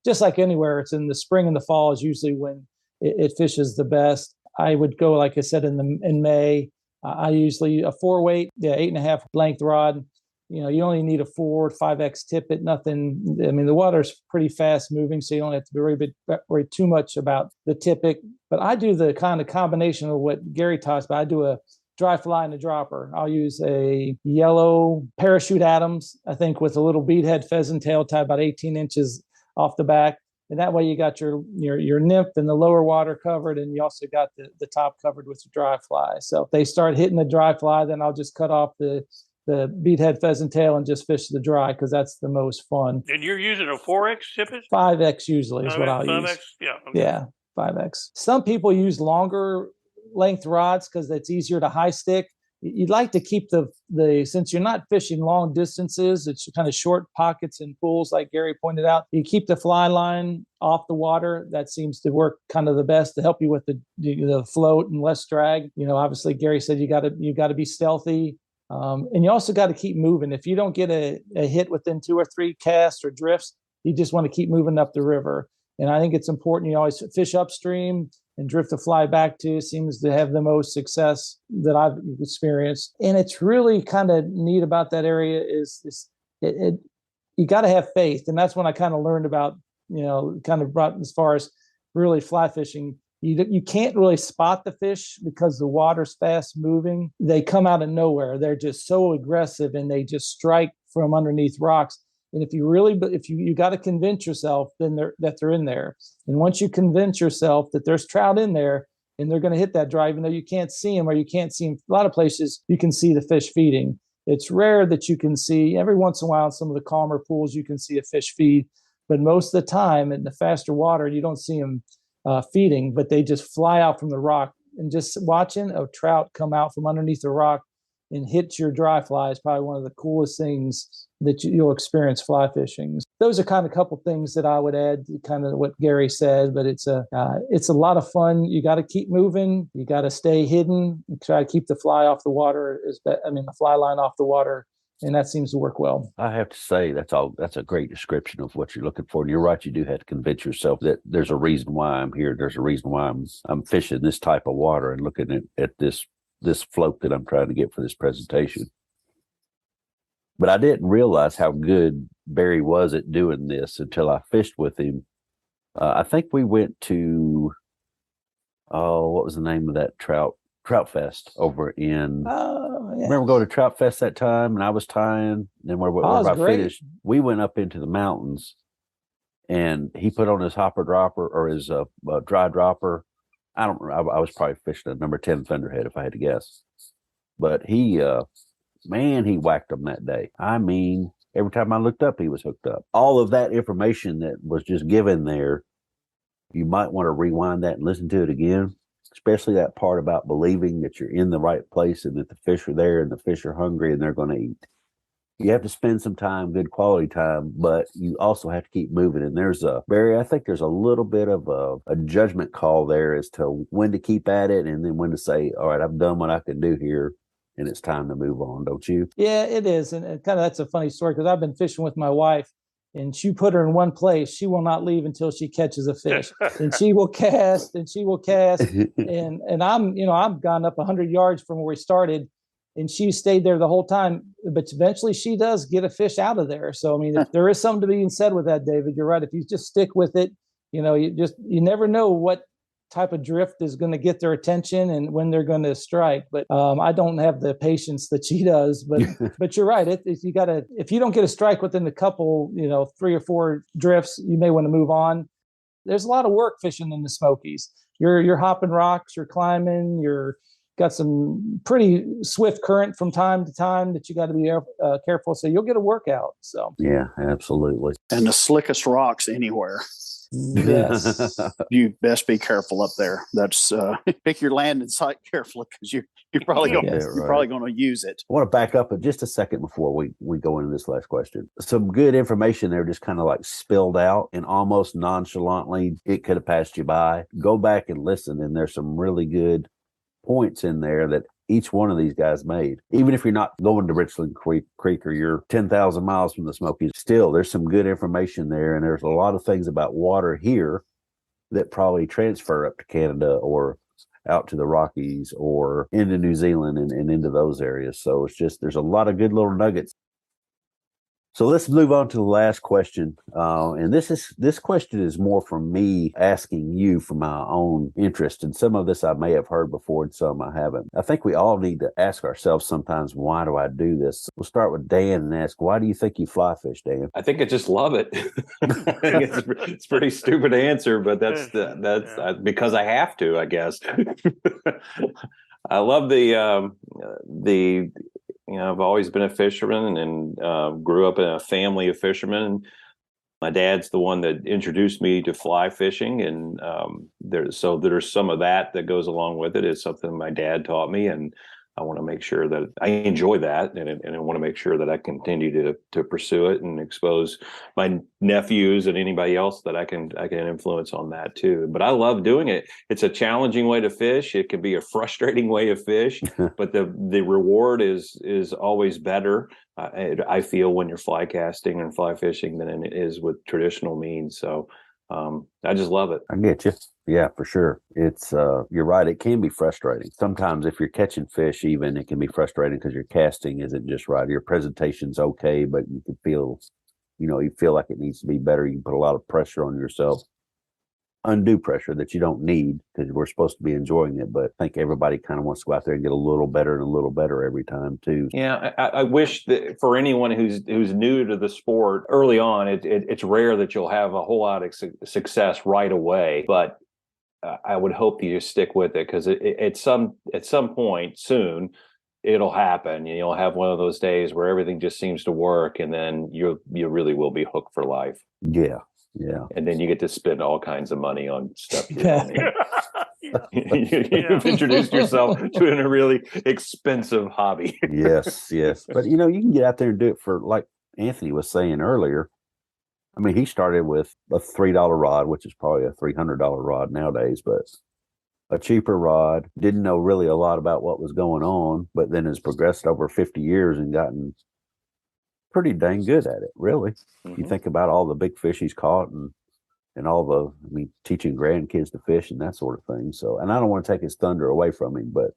just like anywhere, it's in the spring and the fall is usually when it fishes the best. I would go, like I said, in May. I usually a 4-weight, 8.5 length rod. You only need a 4 5X tippet. Nothing. I mean, the water's pretty fast moving, so you don't have to worry too much about the tippet. But I do the kind of combination of what Gary talks about. I do a dry fly and a dropper. I'll use a yellow parachute Adams, I think, with a little beadhead pheasant tail tied about 18 inches off the back. And that way you got your nymph and the lower water covered, and you also got the top covered with the dry fly. So if they start hitting the dry fly, then I'll just cut off the beadhead pheasant tail and just fish the dry, because that's the most fun. And you're using a 4X tippet? 5X usually is what I'll 5X? Use. Yeah. Okay. Yeah, 5X. Some people use longer length rods because it's easier to high stick. You'd like to keep the since you're not fishing long distances, it's kind of short pockets and pools, like Gary pointed out. You keep the fly line off the water. That seems to work kind of the best to help you with the float and less drag. Obviously Gary said you got to be stealthy. And you also got to keep moving. If you don't get a hit within 2 or 3 casts or drifts, you just want to keep moving up the river. And I think it's important you always fish upstream and drift the fly back to seems to have the most success that I've experienced. And it's really kind of neat about that area is you got to have faith. And that's when I kind of learned about, kind of brought as far as really fly fishing. You can't really spot the fish because the water's fast moving. They come out of nowhere. They're just so aggressive, and they just strike from underneath rocks. And if you got to convince yourself that they're in there. And once you convince yourself that there's trout in there and they're going to hit that dry, even though you can't see them, or you can't see them, a lot of places you can see the fish feeding. It's rare that you can see. Every once in a while in some of the calmer pools you can see a fish feed, but most of the time in the faster water you don't see them feeding, but they just fly out from the rock. And just watching a trout come out from underneath the rock and hit your dry fly is probably one of the coolest things that you'll experience fly fishing. Those are kind of a couple things that I would add to kind of what Gary said, but it's a lot of fun. You got to keep moving. You got to stay hidden and try to keep the fly off the water. The fly line off the water. And that seems to work well. I have to say that's a great description of what you're looking for. And you're right, you do have to convince yourself that there's a reason why I'm here. There's a reason why I'm fishing this type of water and looking at this float that I'm trying to get for this presentation. But I didn't realize how good Barry was at doing this until I fished with him. I think we went to what was the name of that trout fest over in remember going to Trout Fest that time, and I was tying. Then where I finished, we went up into the mountains, and he put on his hopper dropper or his dry dropper. I don't remember. I was probably fishing a number 10 thunderhead if I had to guess. But he whacked them that day. I mean, every time I looked up, he was hooked up. All of that information that was just given there, you might want to rewind that and listen to it again. Especially that part about believing that you're in the right place and that the fish are there and the fish are hungry and they're going to eat. You have to spend some time, good quality time, but you also have to keep moving. And Barry, I think there's a little bit of a judgment call there as to when to keep at it and then when to say, all right, I've done what I can do here and it's time to move on, don't you? Yeah, it is. And kind of that's a funny story because I've been fishing with my wife. And she put her in one place. She will not leave until she catches a fish. And she will cast and she will cast. And I've gone up 100 yards from where we started, and she stayed there the whole time. But eventually she does get a fish out of there. So, I mean, if there is something to be said with that, David. You're right. If you just stick with it, you never know what type of drift is going to get their attention and when they're going to strike. But I don't have the patience that she does. But you're right. If you don't get a strike within a couple, 3 or 4 drifts, you may want to move on. There's a lot of work fishing in the Smokies. You're hopping rocks, you're climbing, you're got some pretty swift current from time to time that you got to be careful. So you'll get a workout. So yeah, absolutely. And the slickest rocks anywhere. Yes. You best be careful up there. That's pick your landing site carefully because you're probably going to use it. I want to back up just a second before we go into this last question. Some good information there just kind of like spilled out and almost nonchalantly it could have passed you by. Go back and listen, and there's some really good points in there that each one of these guys made. Even if you're not going to Richland Creek or you're 10,000 miles from the Smokies, still there's some good information there. And there's a lot of things about water here that probably transfer up to Canada or out to the Rockies or into New Zealand and into those areas. So it's just, there's a lot of good little nuggets. So let's move on to the last question. And this question is more from me asking you for my own interest. And some of this I may have heard before and some I haven't. I think we all need to ask ourselves sometimes, why do I do this? We'll start with Dan and ask, why do you think you fly fish, Dan? I think I just love it. It's pretty stupid answer, but that's because I have to, I guess. I love I've always been a fisherman and grew up in a family of fishermen. My dad's the one that introduced me to fly fishing, and there's some of that goes along with it. It's something my dad taught me, and I want to make sure that I enjoy that, and I want to make sure that I continue to pursue it and expose my nephews and anybody else that I can influence on that too. But I love doing it. It's a challenging way to fish. It can be a frustrating way to fish, but the reward is always better. I feel when you're fly casting and fly fishing than it is with traditional means. So I just love it. I get you. Yeah, for sure. It's you're right. It can be frustrating. Sometimes if you're catching fish, even it can be frustrating because your casting isn't just right. Your presentation's okay, but you can feel, you feel like it needs to be better. You can put a lot of pressure on yourself. undue pressure that you don't need because we're supposed to be enjoying it. But I think everybody kind of wants to go out there and get a little better and a little better every time too. Yeah, I wish that for anyone who's new to the sport early on, it's rare that you'll have a whole lot of success right away. But I would hope that you stick with it because at some point soon it'll happen. You'll have one of those days where everything just seems to work, and then you really will be hooked for life. Yeah. Yeah. And then you get to spend all kinds of money on stuff. You've introduced yourself to a really expensive hobby. Yes. But you can get out there and do it for, like Anthony was saying earlier. I mean, he started with a $3 rod, which is probably a $300 rod nowadays, but a cheaper rod. Didn't know really a lot about what was going on, but then has progressed over 50 years and gotten pretty dang good at it, really. You think about all the big fish he's caught and all the, teaching grandkids to fish and that sort of thing. So, and I don't want to take his thunder away from him, but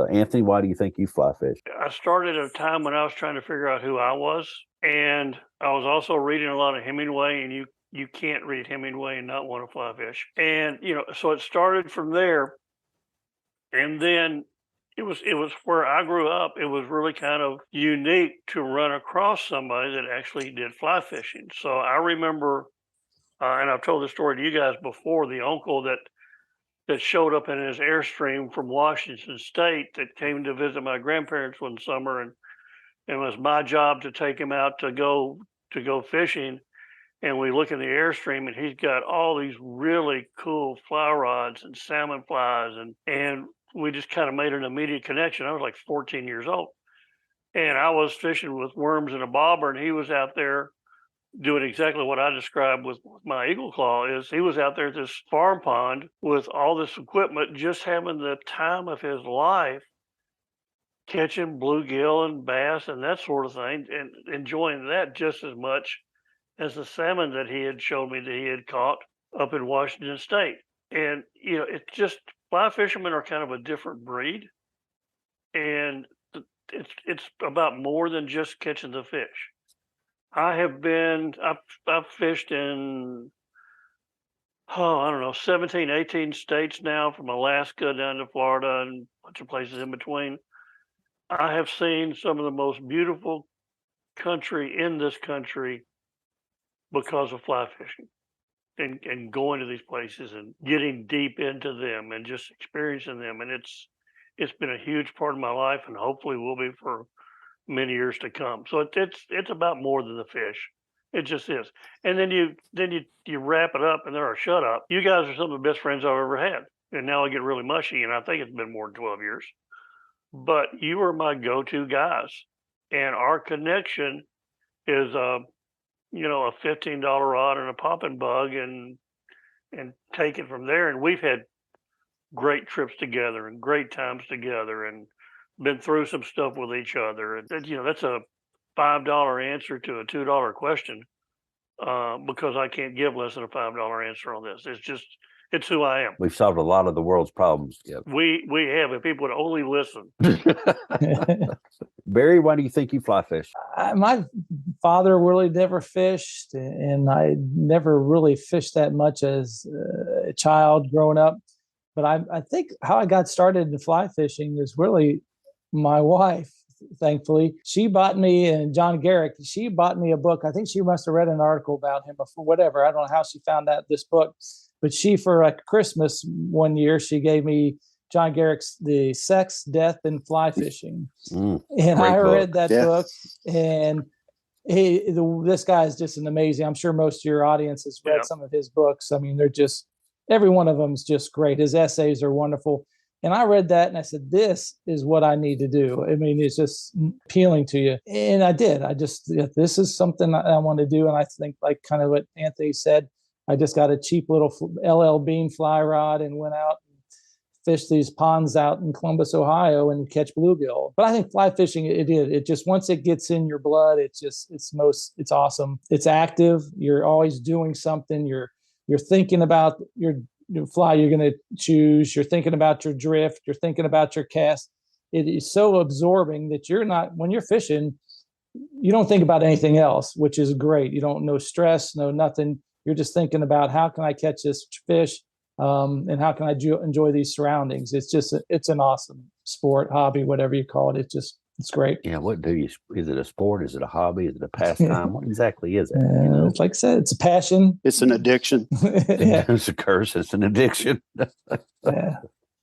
Anthony, why do you think you fly fish? I started at a time when I was trying to figure out who I was, and I was also reading a lot of Hemingway, and you can't read Hemingway and not want to fly fish. And, so it started from there, and then it was where I grew up. It was really kind of unique to run across somebody that actually did fly fishing. So I remember, and I've told this story to you guys before, the uncle that showed up in his Airstream from Washington State that came to visit my grandparents one summer, and it was my job to take him out to go fishing. And we look in the Airstream, and he's got all these really cool fly rods and salmon flies, and we just kind of made an immediate connection. I was like 14 years old, and I was fishing with worms and a bobber, and he was out there doing exactly what I described with my eagle claw. Is he was out there at this farm pond with all this equipment, just having the time of his life, catching bluegill and bass and that sort of thing, and enjoying that just as much as the salmon that he had shown me that he had caught up in Washington State. And it's just, fly fishermen are kind of a different breed, and it's about more than just catching the fish. I've fished in, I don't know, 17, 18 states now, from Alaska down to Florida and a bunch of places in between. I have seen some of the most beautiful country in this country because of fly fishing and going to these places and getting deep into them and just experiencing them. And it's been a huge part of my life, and hopefully will be for many years to come. So it's about more than the fish. It just is. And then you wrap it up, and there are shut up. You guys are some of the best friends I've ever had. And now I get really mushy, and I think it's been more than 12 years. But you are my go-to guys. And our connection is a $15 rod and a popping bug, and take it from there. And we've had great trips together and great times together, and been through some stuff with each other. And that's a $5 answer to a $2 question, because I can't give less than a $5 answer on this. It's who I am. We've solved a lot of the world's problems together. We have, if people would only listen. Barry, why do you think you fly fish? My father really never fished, and I never really fished that much as a child growing up. But I think how I got started in fly fishing is really my wife. Thankfully, she bought me, and John Garrick, she bought me a book. I think she must have read an article about him before, whatever. I don't know how she found out this book, but she, for like Christmas one year, she gave me John Garrick's The Sex, Death, and Fly Fishing. And I read that book, and this guy is just an amazing, I'm sure most of your audience has read some of his books. I mean, they're just, every one of them is just great. His essays are wonderful. And I read that and I said, this is what I need to do. I mean, it's just appealing to you. And I did. This is something I want to do. And I think, like kind of what Anthony said, I just got a cheap little LL Bean fly rod and went out and fished these ponds out in Columbus, Ohio, and catch bluegill. But I think fly fishing, it just, once it gets in your blood, it's awesome. It's active. You're always doing something. You're thinking about your fly you're going to choose. You're thinking about your drift. You're thinking about your cast. It is so absorbing that when you're fishing, you don't think about anything else, which is great. You don't know stress, no nothing. you're just thinking about how can I catch this fish, and how can I enjoy these surroundings. It's an awesome sport, hobby, whatever you call it. It's great. Yeah, is it a sport? Is it a hobby? Is it a pastime? What exactly is it? It's like I said, it's a passion. It's an addiction. Yeah. It's a curse. It's an addiction.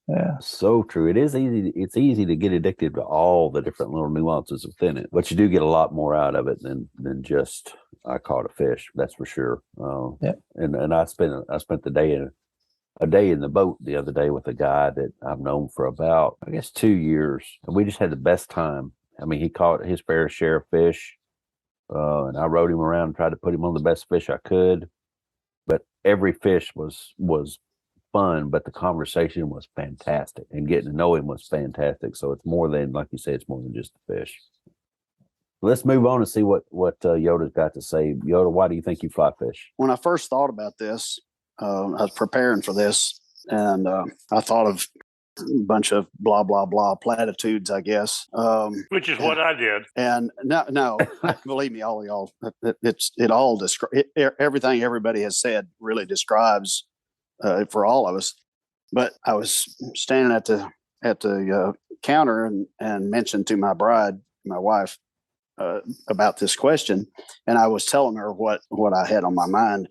Yeah. So true. It's easy to get addicted to all the different little nuances within it, but you do get a lot more out of it than just I caught a fish. That's for sure. And I spent a day in the boat the other day with a guy that I've known for about, I guess, 2 years. And we just had the best time. I mean, he caught his fair share of fish, and I rode him around and tried to put him on the best fish I could. But every fish was fun, but the conversation was fantastic, and getting to know him was fantastic. So it's more than, like you say, it's more than just the fish. Let's move on and see what Yoda's got to say. Yoda, why do you think you fly fish? When I first thought about this, I was preparing for this, and I thought of a bunch of blah, blah, blah platitudes, I guess. Which is what I did. And no, believe me, all of y'all, everything everybody has said really describes for all of us. But I was standing at the counter and mentioned to my bride, my wife, about this question, and I was telling her what I had on my mind.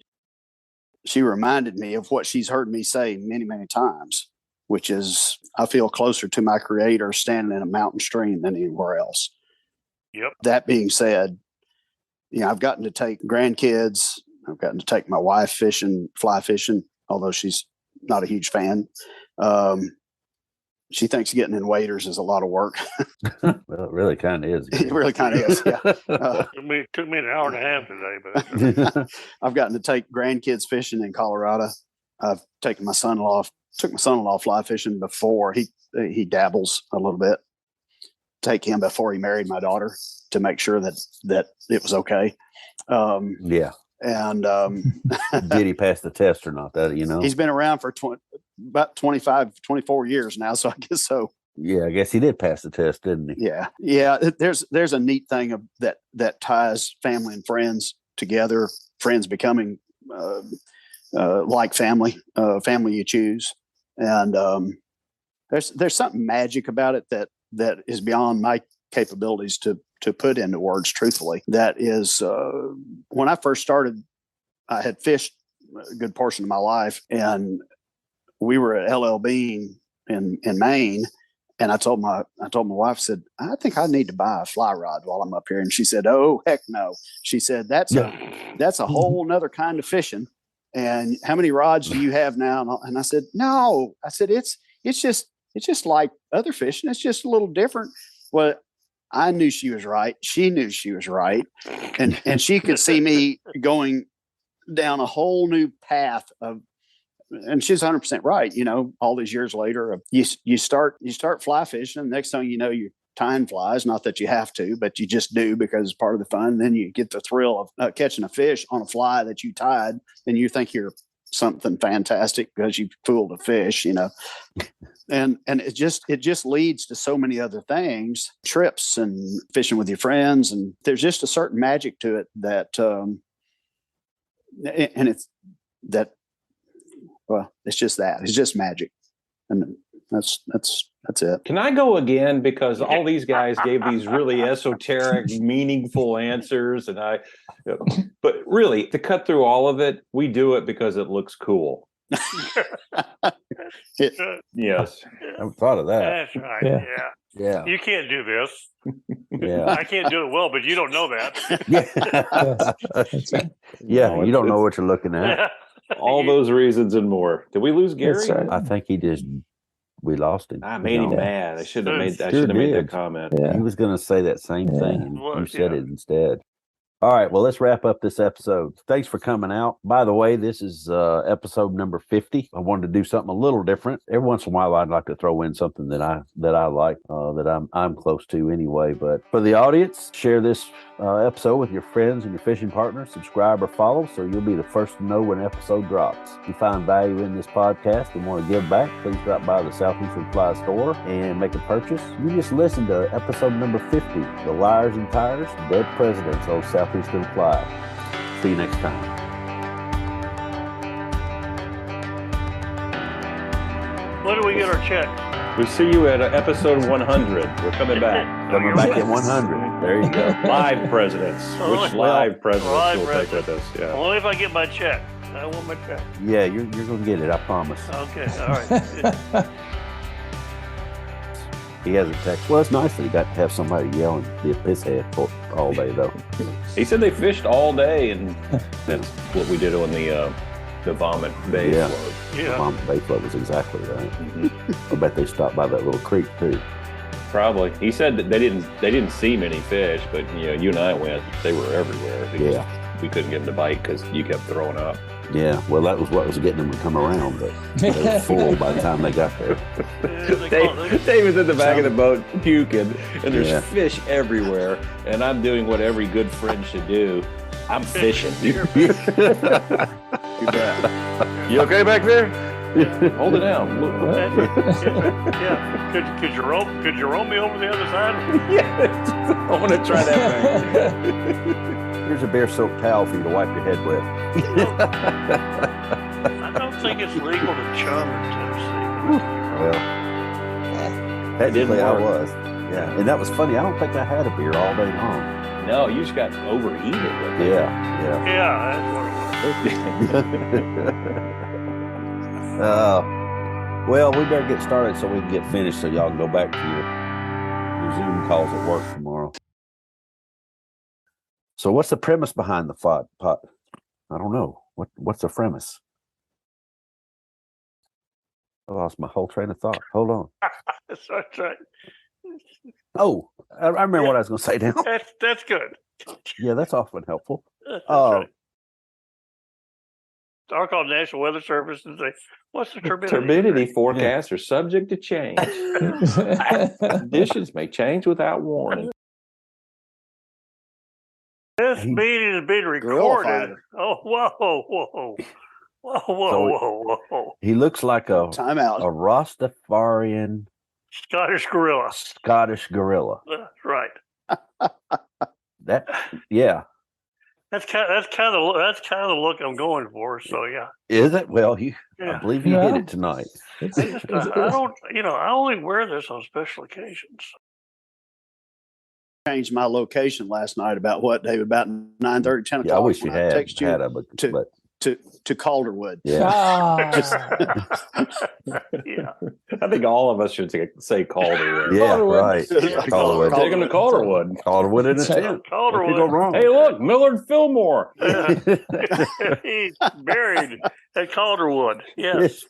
She reminded me of what she's heard me say many, many times, which is I feel closer to my creator standing in a mountain stream than anywhere else. Yep. That being said, I've gotten to take grandkids. I've gotten to take my wife fishing, fly fishing, although she's not a huge fan. She thinks getting in waders is a lot of work. Well, it really kind of is. It really kind of is. Yeah. It took me an hour and a half today, but I've gotten to take grandkids fishing in Colorado. I've taken took my son-in-law fly fishing before. He dabbles a little bit. Take him before he married my daughter to make sure that it was okay. Yeah. And did he pass the test or not? That he's been around for about 25, 24 years now, so I guess so. Yeah, I guess he did pass the test, didn't he? Yeah. There's a neat thing that ties family and friends together. Friends becoming like family, family you choose, and there's something magic about it that is beyond my capabilities to put into words truthfully. That is, when I first started, I had fished a good portion of my life, and we were at LL Bean in Maine, and I told my wife, said, I think I need to buy a fly rod while I'm up here. And she said, oh, heck no. She said, that's a whole nother kind of fishing. And how many rods do you have now? And I said, no. I said, it's just like other fishing. It's just a little different. Well, I knew she was right. She knew she was right. And she could see me going down a whole new path and she's 100% right. All these years later, you start fly fishing, and the next thing you know, you're tying flies. Not that you have to, but you just do because it's part of the fun. Then you get the thrill of catching a fish on a fly that you tied, and you think you're something fantastic because you fooled a fish, and it just leads to so many other things, trips and fishing with your friends, and there's just a certain magic to it that it's just magic, and that's it. Can I go again? Because all these guys gave these really esoteric, meaningful answers, but really, to cut through all of it, we do it because it looks cool. Yes. I haven't thought of that. That's right. Yeah. You can't do this. Yeah. I can't do it well, but you don't know that. Yeah. You don't know what you're looking at. All those reasons and more. Did we lose Gary? Right. I think we lost him. I made him mad. I should have made that comment. Yeah. He was going to say that same thing, and Well, you said it instead. All right, well, let's wrap up this episode. Thanks for coming out. By the way, this is episode number 50. I wanted to do something a little different. Every once in a while, I'd like to throw in something that I like, that I'm close to anyway. But for the audience, share this episode with your friends and your fishing partners. Subscribe or follow so you'll be the first to know when an episode drops. If you find value in this podcast and want to give back, please drop by the Southeastern Fly store and make a purchase. You just listened to episode number 50, the Liars and Tyers, Dead Presidents of Southeastern Fly. See you next time. get our checks? We'll see you at episode 100. We're coming back. Coming back at 100. There you go. Live presidents. Which live presidents will take with us? Yeah. Only if I get my check. I want my check. Yeah, you're going to get it. I promise. Okay. All right. He hasn't texted. Well, it's nice that he got to have somebody yelling his head all day, though. He said they fished all day, and that's what we did on the Vomit Bay float. The Vomit Bay float was exactly that. Mm-hmm. I bet they stopped by that little creek too. Probably. He said that they didn't see many fish, but you and I went. They were everywhere. We couldn't get them to bite because you kept throwing up. Yeah, well, that was what was getting them to come around, but they were full by the time they got there. Dave was in the back of the boat puking, and there's fish everywhere, and I'm doing what every good friend should do. I'm fishing. You okay back there? Hold it down. Yeah. Could you roll me over the other side? Yeah. I want to try that back. Here's a bear soaked towel for you to wipe your head with. I don't think it's legal to chum in Tennessee. Well, technically I was. Yeah, and that was funny. I don't think I had a beer all day long. No, you just got overheated. Yeah, that's what it was. Well, we better get started so we can get finished so y'all can go back to your Zoom calls at work tomorrow. So what's the premise behind the pot? I don't know. What's the premise? I lost my whole train of thought. Hold on. That's right. Oh, I remember what I was going to say now. That's good. Yeah, that's often helpful. That's right. I'll call National Weather Service and say, what's the turbidity? Turbidity forecasts are subject to change. Conditions may change without warning. This meeting is being recorded. Oh, whoa. He looks like a Rastafarian Scottish gorilla. That's right. That's kind of the look I'm going for. So yeah. Is it? Well, I believe you hit it tonight. I only wear this on special occasions. Changed my location last night about what, David? About 9:30, 10 o'clock. Yeah, I wish you had. Text you to Calderwood. Yeah. Yeah. I think all of us should say Calderwood. Yeah, Calderwood. Right. Calderwood. Take him to Calderwood. Calderwood in a tent. Calderwood. What could go wrong? Hey, look, Millard Fillmore. He's buried at Calderwood. Yes.